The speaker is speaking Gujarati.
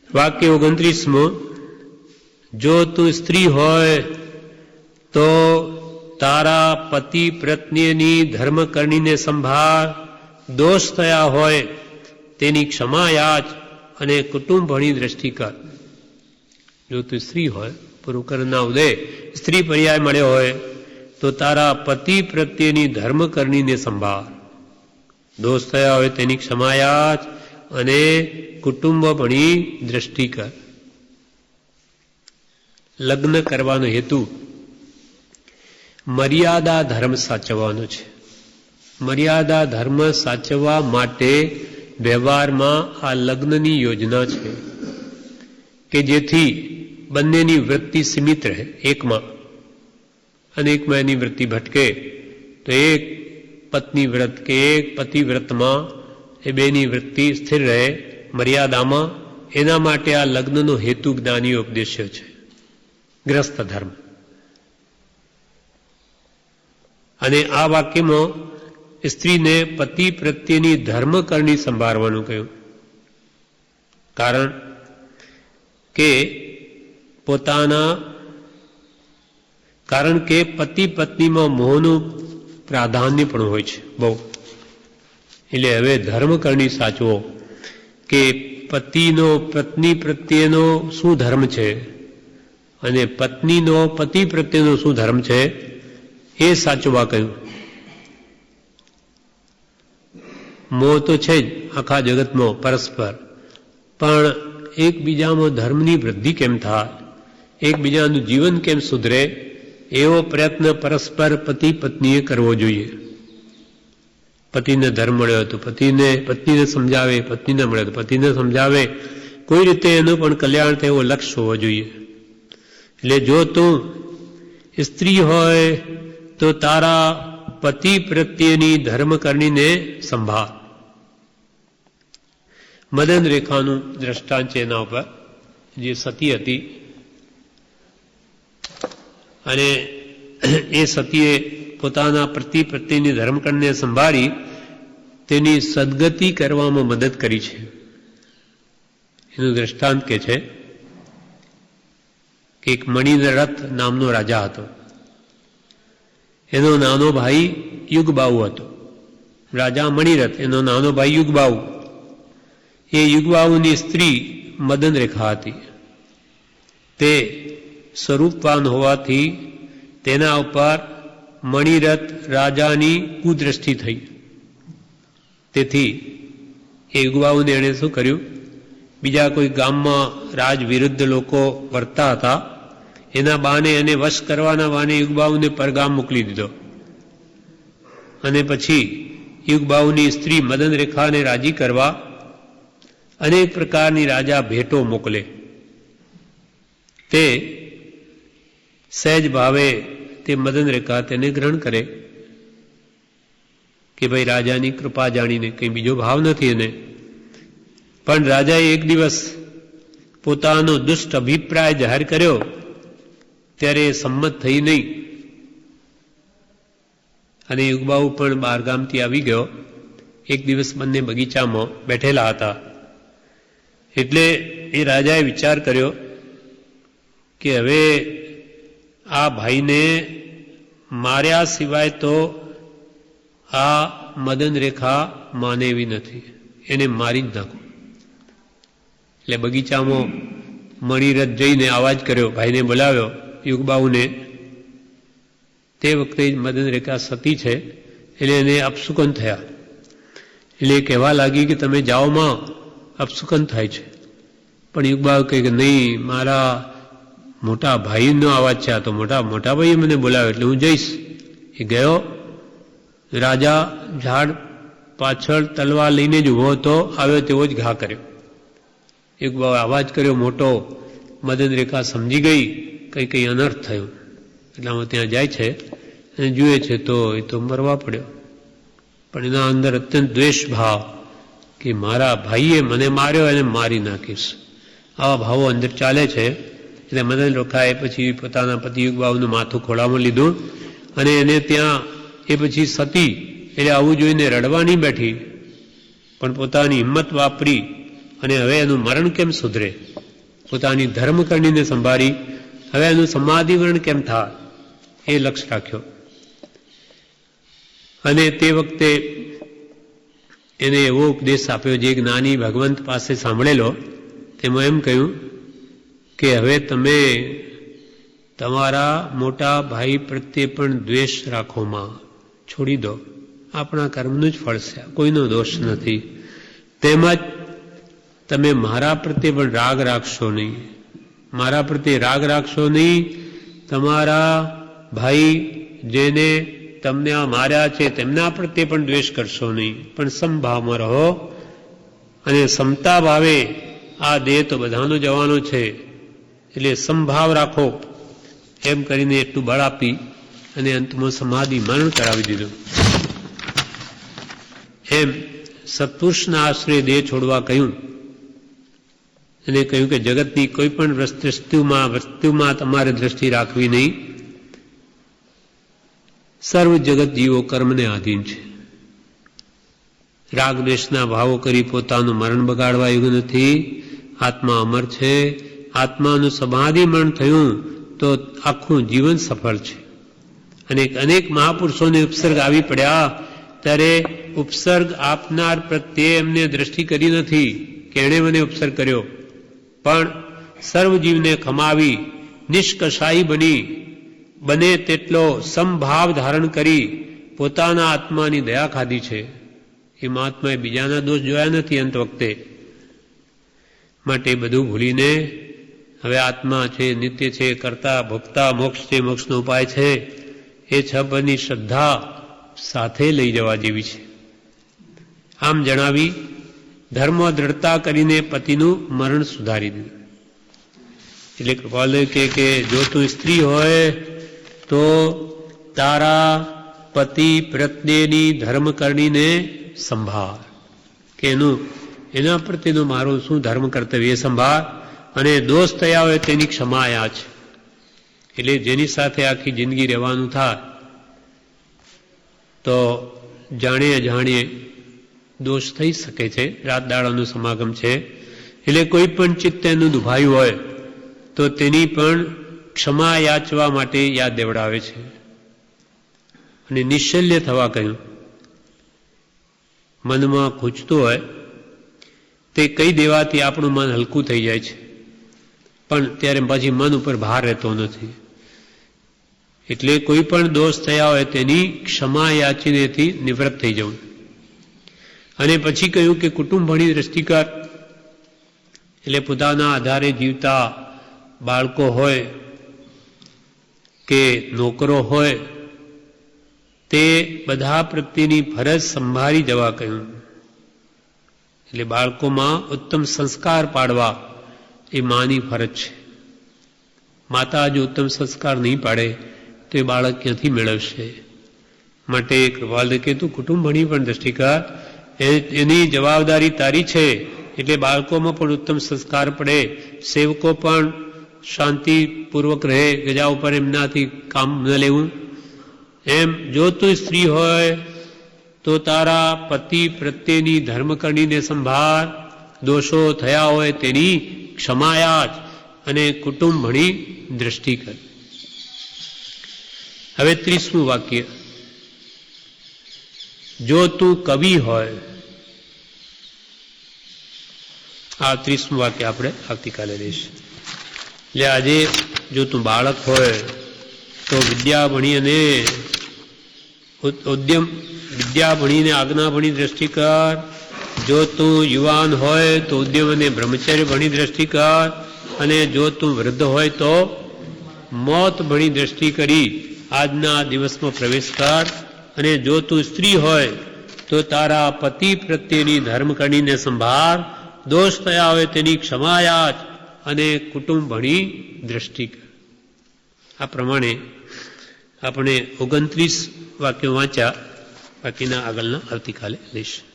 વાક્ય 29મો, જો તું સ્ત્રી હોય તો તારા પતિ પત્નીની ધર્મકરણીને સંભાળ, દોષ થયા હોય તેની ક્ષમા યાચ અને કુટુંબની દ્રષ્ટિ કર. જો તું સ્ત્રી હોય, પૂર્વકરના ઉદય સ્ત્રી પર્યાય મળ્યો હોય તો તારા પતિ પ્રત્યેની ધર્મકરણીને સંભાળ, દોષ થયા હોય તેની ક્ષમા યાચ અને કુટુંબની દ્રષ્ટિ કર. લગ્ન કરવાનો હેતુ મર્યાદા ધર્મ સાચવવાનો છે. મર્યાદા ધર્મ સાચવવા માટે વ્યવહારમાં આ લગ્નની યોજના છે કે જેથી બંનેની વૃત્તિ સીમિત રહે એકમાં, અને એકમાં એની વૃત્તિ ભટકે તો એક પત્ની વ્રત કે એક પતિ વ્રતમાં એ બેની વૃત્તિ સ્થિર રહે મર્યાદામાં. એના માટે આ લગ્નનો હેતુ જ્ઞાનીઓ ઉપદેશ્ય છે, ગ્રસ્ત ધર્મ. અને આ વાક્યમાં સ્ત્રીને પતિ પ્રત્યેની ધર્મકરણી સંભાળવાનું કહ્યું, કારણ કે પતિ પત્નીમાં મોહનું પ્રાધાન્ય પણ હોય છે બહુ. એટલે હવે ધર્મકરણી સાચવો કે પતિનો પત્ની પ્રત્યેનો શું ધર્મ છે અને પત્નીનો પતિ પ્રત્યેનો શું ધર્મ છે એ સાચવવા કહ્યું. મોહ તો છે જ આખા જગતમાં પરસ્પર, પણ એકબીજામાં ધર્મની વૃદ્ધિ કેમ થાય, એકબીજાનું જીવન કેમ સુધરે, એવો પ્રયત્ન પરસ્પર પતિ પત્નીએ કરવો જોઈએ. પતિને ધર્મ મળ્યો તો પત્નીને સમજાવે, પત્નીને મળે તો પતિને સમજાવે, કોઈ રીતે એનું પણ કલ્યાણ થાય એવો લક્ષ્ય હોવો જોઈએ. એટલે જો તું સ્ત્રી હોય તો તારા પતિ પ્રત્યેની ધર્મકરણીને સંભાળ. મદન રેખાનું દ્રષ્ટાંત છે એના ઉપર, જે સતી હતી અને એ સતીએ પોતાના પતિ પ્રત્યેની ધર્મકરણીને સંભાળી તેની સદગતિ કરવામાં મદદ કરી છે. એનું દ્રષ્ટાંત કે છે કે એક મણિરથ નામનો રાજા હતો. એનો નાનો ભાઈ યુગબાઉ હતો. રાજા મણિરથ, એનો નાનો ભાઈ યુગબાઉ. એ યુગબાઉની સ્ત્રી મદન રેખા હતી. તે સ્વરૂપવાન હોવાથી તેના ઉપર મણિરથ રાજાની કુદ્રષ્ટિ થઈ. તેથી એ યુગબાઉને એણે શું કર્યું, બીજા કોઈ ગામમાં રાજ વિરુદ્ધ લોકો વર્તા હતા એના બાને એને વશ કરવાના બાને યુગબાઉને પરગામ મોકલી દીધો. અને પછી યુગબાઉની સ્ત્રી મદન રેખાને રાજી કરવા અનેક પ્રકારની રાજા ભેટો મોકલે. તે સહેજ ભાવે તે મદન રેખા તેને ગ્રહણ કરે કે ભાઈ રાજાની કૃપા જાણીને, કંઈ બીજો ભાવ નથી એને. પણ રાજાએ એક દિવસ પોતાનો દુષ્ટ અભિપ્રાય જાહેર કર્યો ત્યારે સંમત થઈ નહીં. અને યુગબાઉ પણ બહારગામથી આવી ગયો. એક દિવસ બંને બગીચામાં બેઠેલા હતા. એટલે એ રાજાએ વિચાર કર્યો કે હવે આ ભાઈને માર્યા સિવાય તો આ મદન રેખા માને એવી નથી, એને મારી જ નાખો. એટલે બગીચામાં મણિરથ જઈને અવાજ કર્યો, ભાઈને બોલાવ્યો યુગબાઉને. તે વખતે મદન રેખા સતી છે એટલે એને અપસુકન થયા. એટલે કહેવા લાગી કે તમે જાઓમાં, અપસુકન થાય છે. પણ યુગબાઉ કહે કે નહીં, મારા મોટા ભાઈનો અવાજ છે, આ તો મોટા ભાઈએ મને બોલાવ્યો એટલે હું જઈશ. એ ગયો. રાજા ઝાડ પાછળ તલવાર લઈને જ ઊભો હતો, આવ્યો તેવો જ ઘા કર્યો. યુગબાઉ અવાજ કર્યો મોટો. મદન રેખા સમજી ગઈ કંઈ અનર્થ થયો. એટલામાં ત્યાં જાય છે અને જુએ છે તો એ તો મરવા પડ્યો. પણ એના અંદર અત્યંત દ્વેષ ભાવ કે મારા ભાઈએ મને માર્યો અને મારી નાખીશ, આવા ભાવો અંદર ચાલે છે. એટલે મદન રેખાએ પછી પોતાના પતિ યુગબાઉનું માથું ખોળામાં લીધું અને એને ત્યાં એ પછી સતી એટલે આવું જોઈને રડવા નહીં બેઠી, પણ પોતાની હિંમત વાપરી અને હવે એનું મરણ કેમ સુધરે પોતાની ધર્મકરણીને સંભાળી હવે એનું સમાધિવરણ કેમ થાય એ લક્ષ્ય રાખ્યો. અને તે વખતે એને એવો ઉપદેશ આપ્યો જે જ્ઞાની ભગવંત પાસે સાંભળેલો. તેમાં એમ કહ્યું કે હવે તમે તમારા મોટા ભાઈ પ્રત્યે પણ દ્વેષ રાખોમાં છોડી દો. આપણા કર્મનું જ ફળ છે, કોઈનો દોષ નથી. તેમજ તમે મારા પ્રત્યે પણ રાગ રાખશો નહીં. મારા પ્રત્યે રાગ રાખશો નહીં. તમારા ભાઈ જેને તમને આ માર્યા છે તેમના પ્રત્યે પણ દ્વેષ કરશો નહીં, પણ સમભાવમાં રહો. અને સમતા ભાવે આ દેહ તો બધાનો જવાનો છે એટલે સમભાવ રાખો. એમ કરીને એટલું બળ આપી અને અંતમાં સમાધિ મરણ કરાવી દીધું. એમ સત્પુરુષના આશ્રય દેહ છોડવા કહ્યું અને કહ્યું કે જગતની કોઈ પણ વસ્તુમાં તમારે દ્રષ્ટિ રાખવી નહીં. સર્વ જગત જીવો કર્મને આધીન છે. રાગ દ્વેષના ભાવો કરી પોતાનું મરણ બગાડવા યોગ્ય નથી. આત્મા અમર છે. આત્માનું સમાધિ મરણ થયું તો આખું જીવન સફળ છે. અને અનેક મહાપુરુષોને ઉપસર્ગ આવી પડ્યા ત્યારે ઉપસર્ગ આપનાર પ્રત્યે એમને દ્રષ્ટિ કરી નથી કે એણે મને ઉપસર્ગ કર્યો, પણ સર્વજીવને ખમાવી નિષ્કષાયી બને તેટલો સમભાવ ધારણ કરી પોતાના આત્માની દયા ખાધી છે. એ મહાત્માએ બીજાના દોષ જોયા નથી અંત વખતે. માટે બધું ભૂલીને હવે આત્મા છે, નિત્ય છે, કરતા ભોગતા, મોક્ષ છે, મોક્ષનો ઉપાય છે, એ છબની શ્રદ્ધા સાથે લઈ જવા જેવી છે. આમ જણાવી ધર્મ દ્રઢતા કરીને પતિનું મરણ સુધારી દીધું. એટલે કૃપાલય કે જો તું સ્ત્રી હોય તો તારા પતિ પ્રત્યેની ધર્મકરણીને સંભાળ. કે એના પ્રત્યેનું મારું શું ધર્મ કર્તવ્ય એ સંભાળ. અને દોષ થયા હોય તેની ક્ષમા યાચ. એટલે જેની સાથે આખી જિંદગી રહેવાનું થાય તો જાણીએ અજાણીએ દોષ થઈ શકે છે. રાત દાડાનું સમાગમ છે એટલે કોઈ પણ ચિત્ત એનું દુભાયું હોય તો તેની પણ ક્ષમા યાચવા માટે યાદ દેવડાવે છે. અને નિશ્ચલ્ય થવા કહ્યું. મનમાં ખૂંચતું હોય તે કહી દેવાથી આપણું મન હલકું થઈ જાય છે, પણ ત્યારે પછી મન ઉપર ભાર રહેતો નથી. એટલે કોઈ પણ દોષ થયા હોય તેની ક્ષમા યાચીનેથી નિવૃત્ત થઈ જવું. અને પછી કહ્યું કે કુટુંબની દ્રષ્ટિકાર એટલે પોતાના આધારે જીવતા બાળકો હોય કે નોકરો હોય તે બધા પ્રત્યેની ફરજ સંભાળી જવા કહ્યું. એટલે બાળકોમાં ઉત્તમ સંસ્કાર પાડવા એ માની ફરજ છે. માતા જો ઉત્તમ સંસ્કાર નહીં પાડે તો એ બાળક ક્યાંથી મેળવશે. માટે કૃપાલ કે તું કુટુંબની પણ દ્રષ્ટિકાર એની જવાબદારી તારી છે. એટલે બાળકોમાં પણ ઉત્તમ સંસ્કાર પડે, સેવકો પણ શાંતિપૂર્વક રહે, ગજા ઉપર એમનાથી કામ ન લેવું. એમ જો તું સ્ત્રી હોય તો તારા પતિ પ્રત્યેની ધર્મકરણીને સંભાળ. દોષો થયા હોય તેની ક્ષમાયાચ અને કુટુંબની દ્રષ્ટિ કર. હવે 30મું વાક્ય. જો તું કવિ હોય. આ 30મું વાક્ય આપણે આવતીકાલે લઈશું. એટલે આજે જો તું બાળક હોય તો વિદ્યા ભણી અને વિદ્યા ભણીને આજ્ઞા ભણી દ્રષ્ટિ કર. જો તું યુવાન હોય તો ઉદ્યમ અને બ્રહ્મચર્ય ભણી દ્રષ્ટિ કર. અને જો તું વૃદ્ધ હોય તો મોત ભણી દ્રષ્ટિ કરી આજના દિવસમાં પ્રવેશ કર. અને જો તું સ્ત્રી હોય તો તારા પતિ પ્રત્યેની ધર્મકરણીને સંભાળ. દોષ થયા હોય તેની ક્ષમા યાચ અને કુટુંબ ભણી દ્રષ્ટિ કર. આ પ્રમાણે આપણે 29 વાક્યો વાંચ્યા. બાકીના આગળના આવતીકાલે લઈશું.